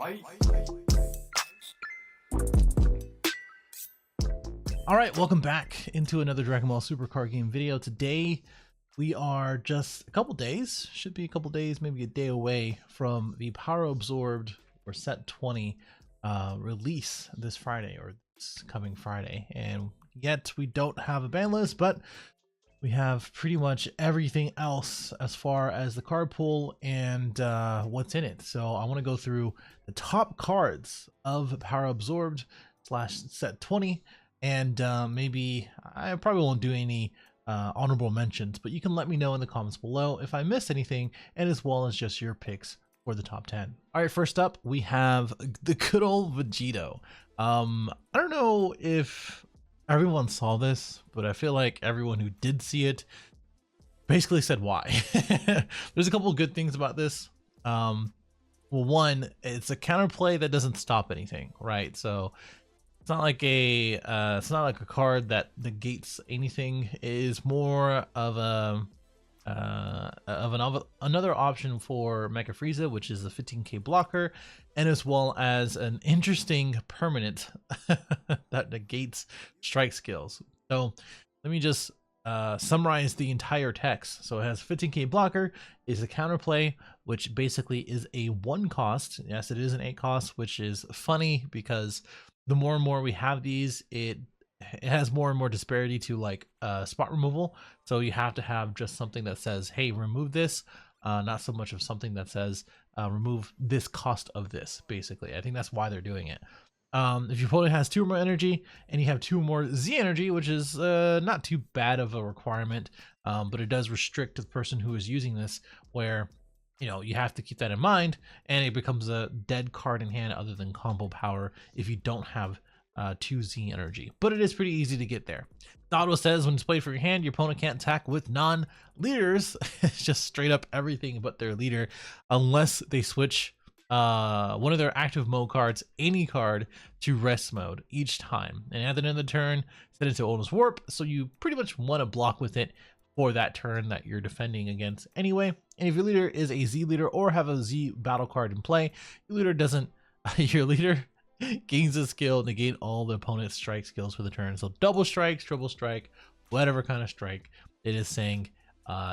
Alright, welcome back into another Dragon Ball Super card game video. Today we are just a couple days, should be a couple days, maybe a day away from the Power Absorbed or Set 20 release this Friday, or this coming Friday. And yet we don't have a ban list, but we have pretty much everything else as far as the card pool and what's in it. So I want to go through the top cards of Power Absorbed / Set 20. And maybe I probably won't do any honorable mentions, but you can let me know in the comments below if I missed anything, and as well as just your picks for the top 10. All right, first up we have the good old Vegito. I don't know if everyone saw this, but I feel like everyone who did see it basically said why. There's a couple of good things about this. Well, one, it's a counterplay that doesn't stop anything, right? So it's not like a card that negates anything. It is more of another option for Mecha Frieza, which is the 15k blocker, and as well as an interesting permanent that negates strike skills. So let me just summarize the entire text. So it has 15k blocker, is a counterplay, which basically is a 1 cost. Yes, it is an 8 cost, which is funny because the more and more we have these, it has more and more disparity to like spot removal. So you have to have just something that says, hey, remove this, not so much of something that says remove this cost of this. Basically, I think that's why they're doing it. If your opponent has 2 or more energy and you have 2 or more Z energy, which is not too bad of a requirement, but it does restrict the person who is using this, where you have to keep that in mind, and it becomes a dead card in hand other than combo power if you don't have 2 Z energy. But it is pretty easy to get there. The auto says when it's played for your hand, your opponent can't attack with non-leaders. It's just straight up everything but their leader, unless they switch one of their active mode cards, any card, to rest mode each time. And at the end of the turn, set it to Oldest Warp, so you pretty much want to block with it for that turn that you're defending against anyway. And if your leader is a Z leader or have a Z battle card in play, your leader gains a skill, negate all the opponent's strike skills for the turn. So double strike, triple strike, whatever kind of strike, it is saying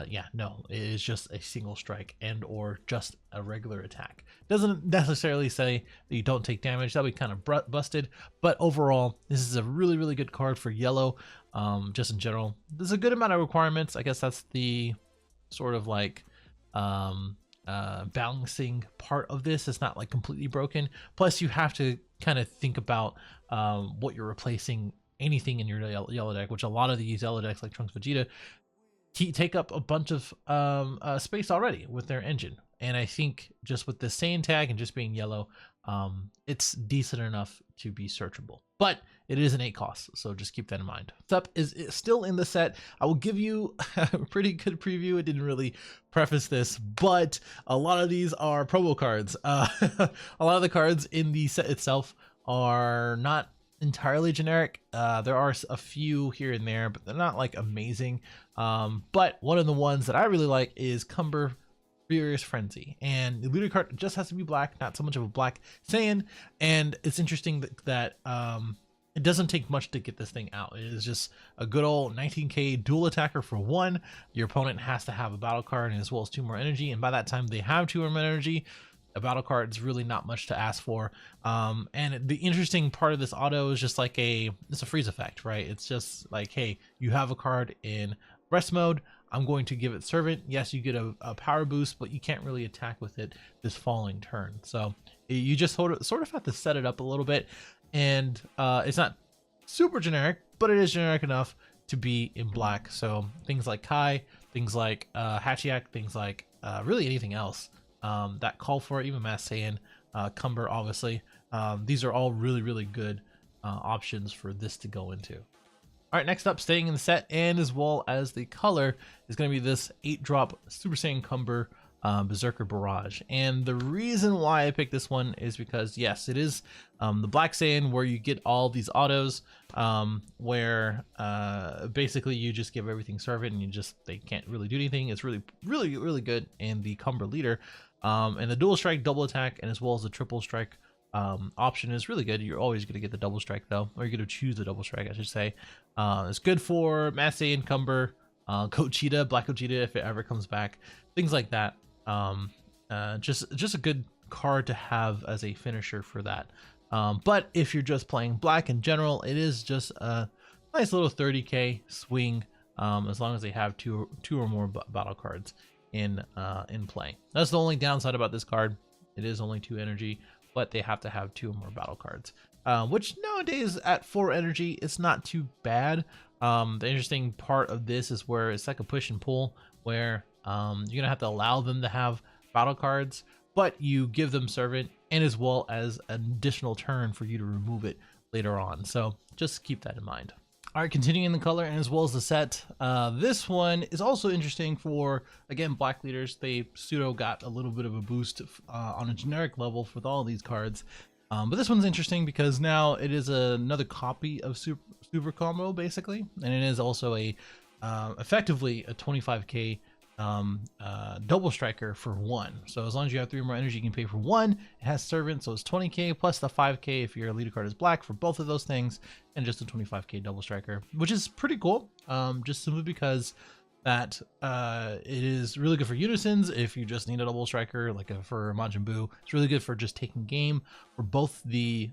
yeah, no, it is just a single strike and or just a regular attack. Doesn't necessarily say that you don't take damage. That'll be kind of busted, but overall this is a really good card for yellow. Just in general, there's a good amount of requirements. I guess that's the sort of like balancing part of this. It's not like completely broken. Plus you have to kind of think about what you're replacing anything in your yellow deck, which a lot of these yellow decks like Trunks Vegeta take up a bunch of space already with their engine. And I think just with the Saiyan tag and just being yellow, it's decent enough to be searchable. But it is an 8 cost, so just keep that in mind. What's up is still in the set. I will give you a pretty good preview. I didn't really preface this, but a lot of these are promo cards. A lot of the cards in the set itself are not entirely generic. There are a few here and there, but they're not like amazing. But one of the ones that I really like is Cumber Furious Frenzy, and the leader card just has to be black, not so much of a black Saiyan. And it's interesting that it doesn't take much to get this thing out. It is just a good old 19k dual attacker for 1. Your opponent has to have a battle card and as well as 2 more energy, and by that time they have 2 more energy. A battle card is really not much to ask for. And the interesting part of this auto is just like it's a freeze effect, right? It's just like, hey, you have a card in rest mode, I'm going to give it servant. Yes, you get a power boost, but you can't really attack with it this following turn. So you just sort of have to set it up a little bit. And it's not super generic, but it is generic enough to be in black. So things like Kai, things like Hachiak, things like really anything else that call for it, even Mass Saiyan, Cumber, obviously. These are all really good options for this to go into. All right, next up, staying in the set and as well as the color, is going to be this 8-drop Super Saiyan Cumber Berserker Barrage. And the reason why I picked this one is because, yes, it is the Black Saiyan where you get all these autos, where basically you just give everything servant and they can't really do anything. It's really good. And the Cumber Leader, and the dual strike, double attack, and as well as the triple strike option is really good. You're always going to get the double strike though, or you're going to choose the double strike, I should say. It's good for Massey and Cumber, Gogeta, Black Gogeta if it ever comes back, things like that. Just a good card to have as a finisher for that. But if you're just playing black in general, it is just a nice little 30k swing, as long as they have two or more battle cards in play. That's the only downside about this card. It is only 2 energy, but they have to have 2 or more battle cards, which nowadays at 4 energy, it's not too bad. The interesting part of this is where it's like a push and pull, where you're gonna have to allow them to have battle cards, but you give them servant and as well as an additional turn for you to remove it later on. So just keep that in mind. All right, continuing the color and as well as the set, this one is also interesting for, again, black leaders. They pseudo got a little bit of a boost on a generic level with all these cards. But this one's interesting because now it is another copy of super combo basically, and it is also a effectively a 25k double striker for 1. So as long as you have 3 or more energy, you can pay for 1. It has servant, so it's 20k plus the 5k if your leader card is black for both of those things, and just a 25k double striker, which is pretty cool. Just simply because that it is really good for unisons if you just need a double striker, like for Majin Buu. It's really good for just taking game for both the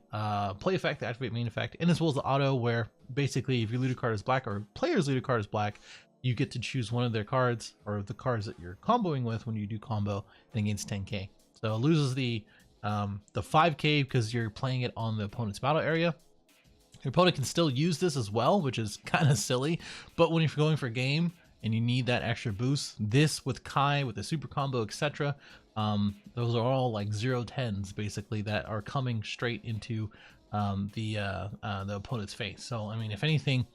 play effect, the activate main effect, and as well as the auto, where basically if your leader card is black or player's leader card is black, you get to choose one of their cards or the cards that you're comboing with when you do combo, and it gains 10k. So it loses the 5k because you're playing it on the opponent's battle area. Your opponent can still use this as well, which is kind of silly, but when you're going for game and you need that extra boost, this with Kai, with the super combo, etc., those are all like 0-10s basically that are coming straight into the opponent's face. So I mean, if anything,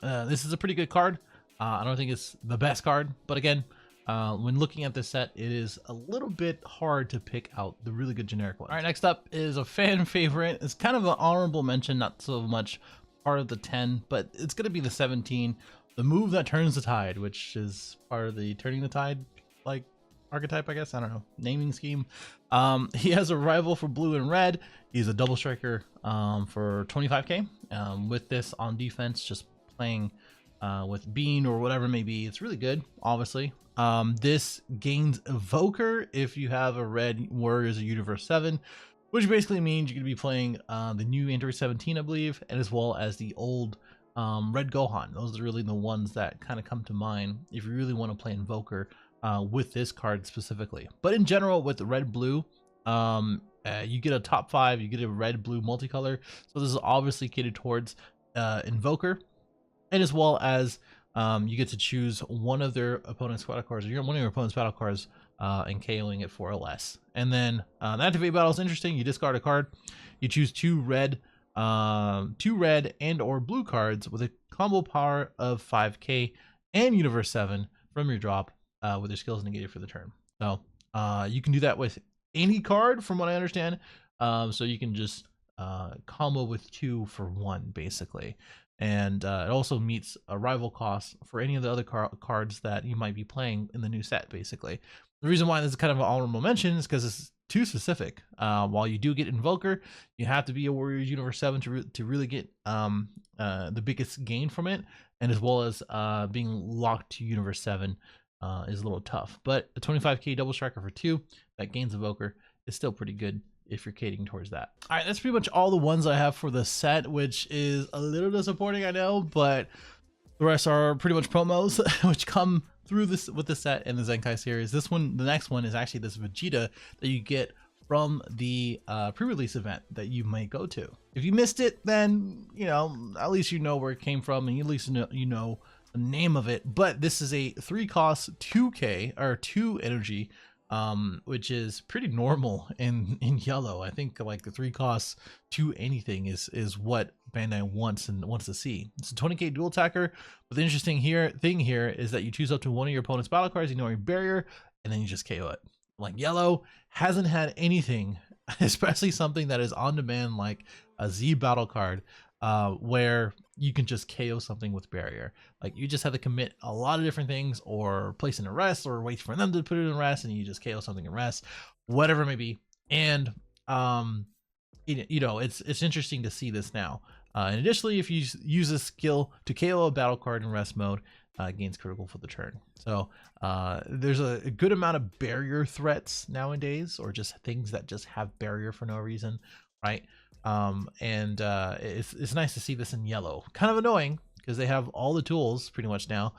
this is a pretty good card. I don't think it's the best card, but again, when looking at this set, it is a little bit hard to pick out the really good generic ones. All right, next up is a fan favorite. It's kind of an honorable mention, not so much part of the 10, but it's going to be the 17, the move that turns the tide, which is part of the turning the tide like archetype, I guess. I don't know, naming scheme. He has a rival for blue and red. He's a double striker for 25k. With this on defense, just playing with Bean or whatever it may be, it's really good, obviously. This gains Evoker if you have a red Warriors of Universe 7, which basically means you're going to be playing the new Android 17, I believe, and as well as the old Red Gohan. Those are really the ones that kind of come to mind if you really want to play Invoker with this card specifically. But in general, with the red blue, you get a top 5, you get a red blue multicolor. So this is obviously catered towards Invoker, and as well as you get to choose one of their opponent's battle cards, or one of your opponent's battle cards, and KOing it for or less. And then the activate battle is interesting. You discard a card, you choose two red and or blue cards with a combo power of 5k and Universe 7 from your drop, with your skills negated for the turn. So you can do that with any card, from what I understand. So you can just combo with 2 for 1 basically. And it also meets a rival cost for any of the other cards that you might be playing in the new set, basically. The reason why this is kind of an honorable mention is because it's too specific. While you do get Invoker, you have to be a Warriors Universe 7 to really get the biggest gain from it, and as well as being locked to Universe 7 is a little tough. But a 25k double striker for 2 that gains Evoker is still pretty good if you're catering towards that. All right, that's pretty much all the ones I have for the set, which is a little disappointing, I know, but the rest are pretty much promos which come through this with the set and the Zenkai series. This one, the next one, is actually this Vegeta that you get from the pre-release event that you might go to. If you missed it, then you know, at least you know where it came from, and at least you know the name of it. But this is a 3 cost 2k or 2 energy, which is pretty normal in yellow. I think like the 3 costs 2 anything is what Bandai wants to see. It's a 20k dual attacker, but the interesting thing here is that you choose up to one of your opponent's battle cards, ignore your barrier, and then you just KO it. Like yellow hasn't had anything, especially something that is on demand like a Z battle card, where you can just KO something with barrier. Like you just have to commit a lot of different things, or place in a rest, or wait for them to put it in rest, and you just KO something in rest, whatever it may be. And it's interesting to see this now. And additionally, if you use a skill to KO a battle card in rest mode, gains critical for the turn. So there's a good amount of barrier threats nowadays, or just things that just have barrier for no reason, right? It's nice to see this in yellow. Kind of annoying because they have all the tools pretty much now,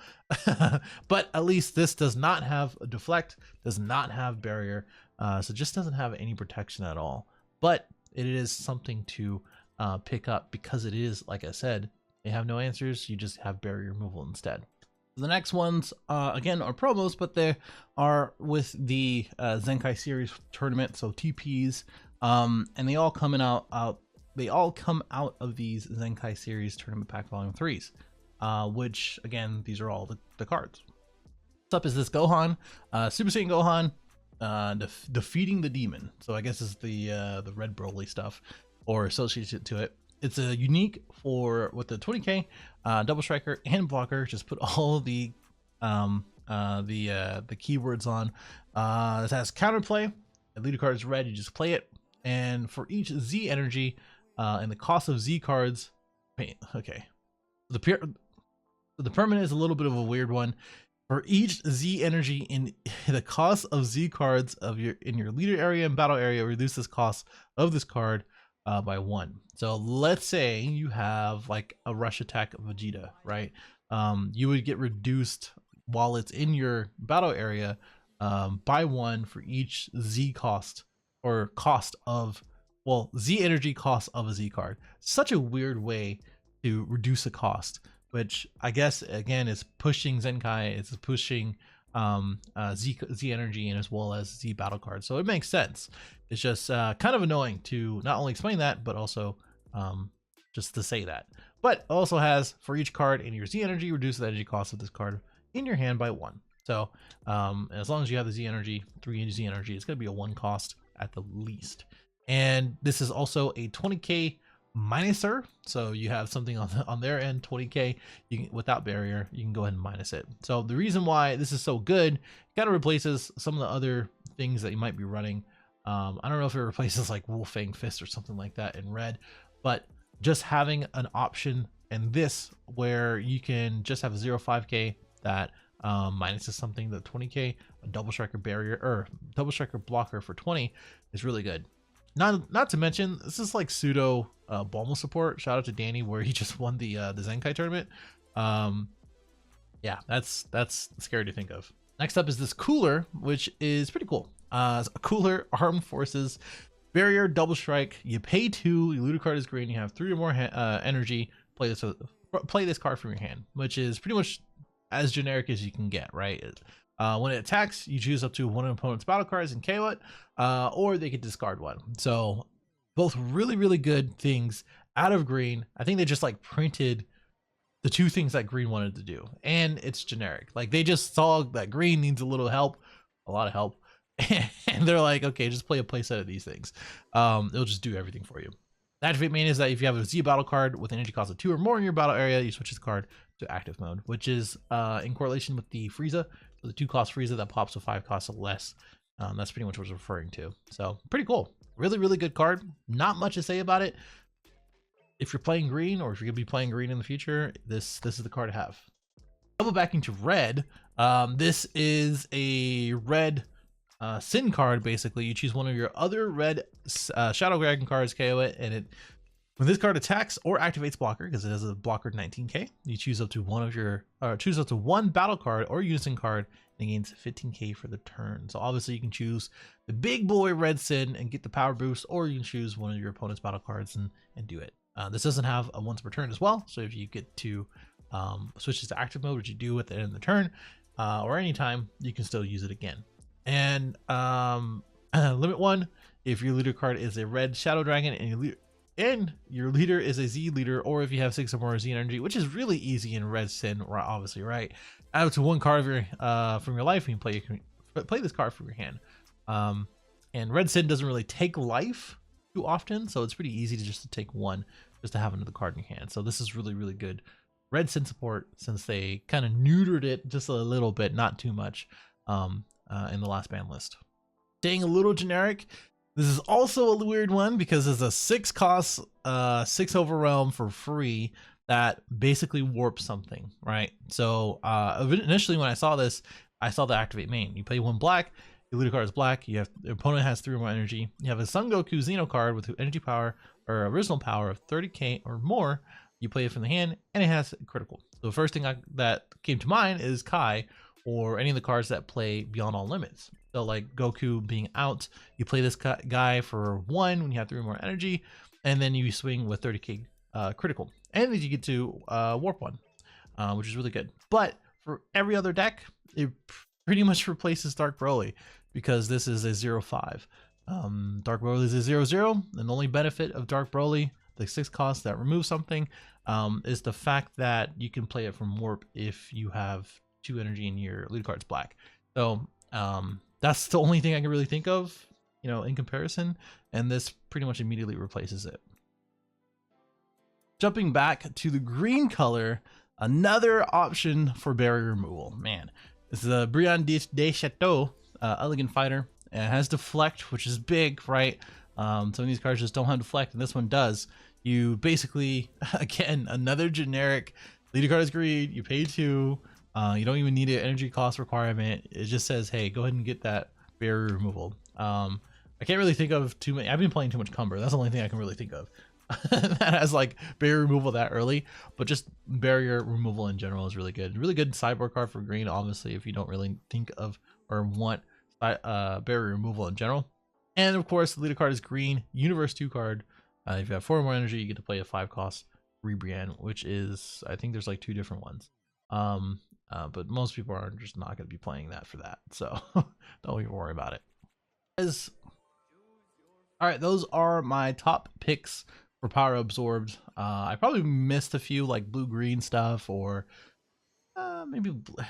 but at least this does not have a deflect, does not have barrier, so just doesn't have any protection at all. But it is something to pick up, because it is, like I said, they have no answers. You just have barrier removal instead. The next ones, again, are promos, but they are with the Zenkai series tournament, so TPs, and they all come out. They all come out of these Zenkai series tournament pack volume 3s, which again, these are all the cards. What's up is this Gohan, Super Saiyan Gohan, defeating the demon. So I guess it's the red Broly stuff, or associated to it. It's a unique for with the 20k double striker and blocker. Just put all the keywords on. This has counterplay. The leader card is red. You just play it, and for each Z energy, and the cost of Z cards. Okay, the permanent is a little bit of a weird one. For each Z energy in the cost of Z cards of in your leader area and battle area, reduce this cost of this card by 1. So let's say you have like a rush attack of Vegeta, right? You would get reduced while it's in your battle area by 1 for each Z cost, or cost of, well, Z energy cost of a Z card. Such a weird way to reduce a cost, which I guess again is pushing Zenkai. It's pushing Z energy, and as well as Z battle cards. So it makes sense. It's just kind of annoying to not only explain that, but also just to say that. But also has, for each card in your Z energy, reduce the energy cost of this card in your hand by 1. So as long as you have the Z energy, 3 Z energy, it's going to be a 1 cost at the least. And this is also a 20k minuser, so you have something on their end, 20k, you can, without barrier, you can go ahead and minus it. So the reason why this is so good, it kind of replaces some of the other things that you might be running. I don't know if it replaces like Wolfang Fist or something like that in red, but just having an option in this where you can just have a 0.5k that minuses something, the 20k, a double striker barrier or double striker blocker for 20 is really good. Not to mention, this is like pseudo Bulma support. Shout out to Danny, where he just won the Zenkai tournament. Yeah, that's scary to think of. Next up is this cooler, which is pretty cool. A cooler, armed forces, barrier, double strike. You pay 2, your looter card is green, you have 3 or more energy. Play this card from your hand, which is pretty much as generic as you can get, right? When it attacks, you choose up to 1 opponent's battle cards and KO it, or they could discard 1. So both really good things out of green. I think they just like printed the 2 things that green wanted to do, and it's generic. Like they just saw that green needs a little help, a lot of help, and they're like, okay, just play a playset of these things. It'll just do everything for you. The activate main is that if you have a Z battle card with energy cost of 2 or more in your battle area, you switch this card to active mode, which is in correlation with the Frieza. So the 2 cost Frieza that pops with 5 costs or less. That's pretty much what it's referring to. So pretty cool. Really good card. Not much to say about it. If you're playing green, or if you're gonna be playing green in the future, this is the card to have. Double backing to red. This is a red Sin card. Basically, you choose one of your other red Shadow Dragon cards, KO it, and when this card attacks or activates blocker, because it has a blocker 19k, you choose up to choose up to 1 battle card or unison card, and it gains 15k for the turn. So obviously you can choose the big boy red Sin and get the power boost, or you can choose one of your opponent's battle cards and do it. This doesn't have a once per turn as well, so if you get to switch to active mode, which you do at the end of the turn, or anytime, you can still use it again. And limit 1, if your leader card is a red Shadow Dragon and your leader is a Z leader, or if you have 6 or more Z energy, which is really easy in red Sin, obviously, right? Add up to 1 card of your from your life, and you play this card from your hand. And Red Sin doesn't really take life too often, so it's pretty easy to just to take one just to have another card in your hand. So this is really, really good Red Sin support, since they kind of neutered it just a little bit, not too much, in the last ban list. Staying a little generic, this is also a weird one because it's a 6 cost, 6 overwhelm for free that basically warps something, right? So initially when I saw this, I saw the activate main. You play 1 black, your leader card is black, your opponent has 3 or more energy. You have a Son Goku Xeno card with energy power or original power of 30k or more. You play it from the hand, and it has critical. So the first thing that came to mind is Kai, or any of the cards that play Beyond All Limits. So like Goku being out, you play this guy for 1 when you have 3 or more energy, and then you swing with 30k critical. And then you get to warp 1, which is really good. But for every other deck, it pretty much replaces Dark Broly, because this is a 0/5. Dark Broly is a 0/0, and the only benefit of Dark Broly, the 6 cost that removes something, is the fact that you can play it from warp if you have 2 energy and your lead card's black. So that's the only thing I can really think of, you know, in comparison, and this pretty much immediately replaces it. Jumping back to the green color, another option for barrier removal. Man, this is a Brian de Chateau, elegant fighter. It has deflect, which is big, right? Some of these cards just don't have deflect, and this one does. You basically, again, another generic leader card is green, you pay 2, you don't even need an energy cost requirement. It just says, hey, go ahead and get that barrier removal. I can't really think of too many. I've been playing too much Cumber. That's the only thing I can really think of that has like barrier removal that early, but just barrier removal in general is really good. Really good sideboard card for green, obviously, if you don't really think of or want barrier removal in general. And of course, the leader card is green, Universe 2 card. If you have 4 or more energy, you get to play a 5 cost Rebrian, which is, I think there's like 2 different ones. But most people are just not going to be playing that for that, so don't even worry about it. All right, those are my top picks for power absorbed. I probably missed a few like blue-green stuff, or maybe I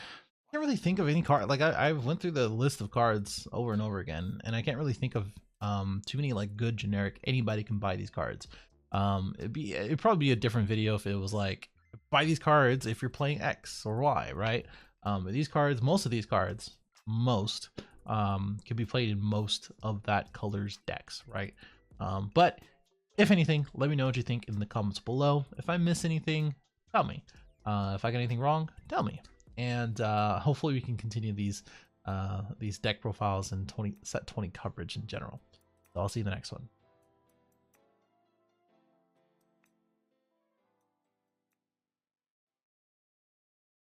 can't really think of any card. Like I went through the list of cards over and over again, and I can't really think of too many like good generic anybody can buy these cards. It'd probably be a different video if it was like buy these cards if you're playing X or Y, right? But these cards, most of these cards, can be played in most of that color's decks, right? But if anything, let me know what you think in the comments below. If I miss anything, tell me. If I got anything wrong, tell me. And hopefully we can continue these deck profiles and set 20 coverage in general. So I'll see you in the next one.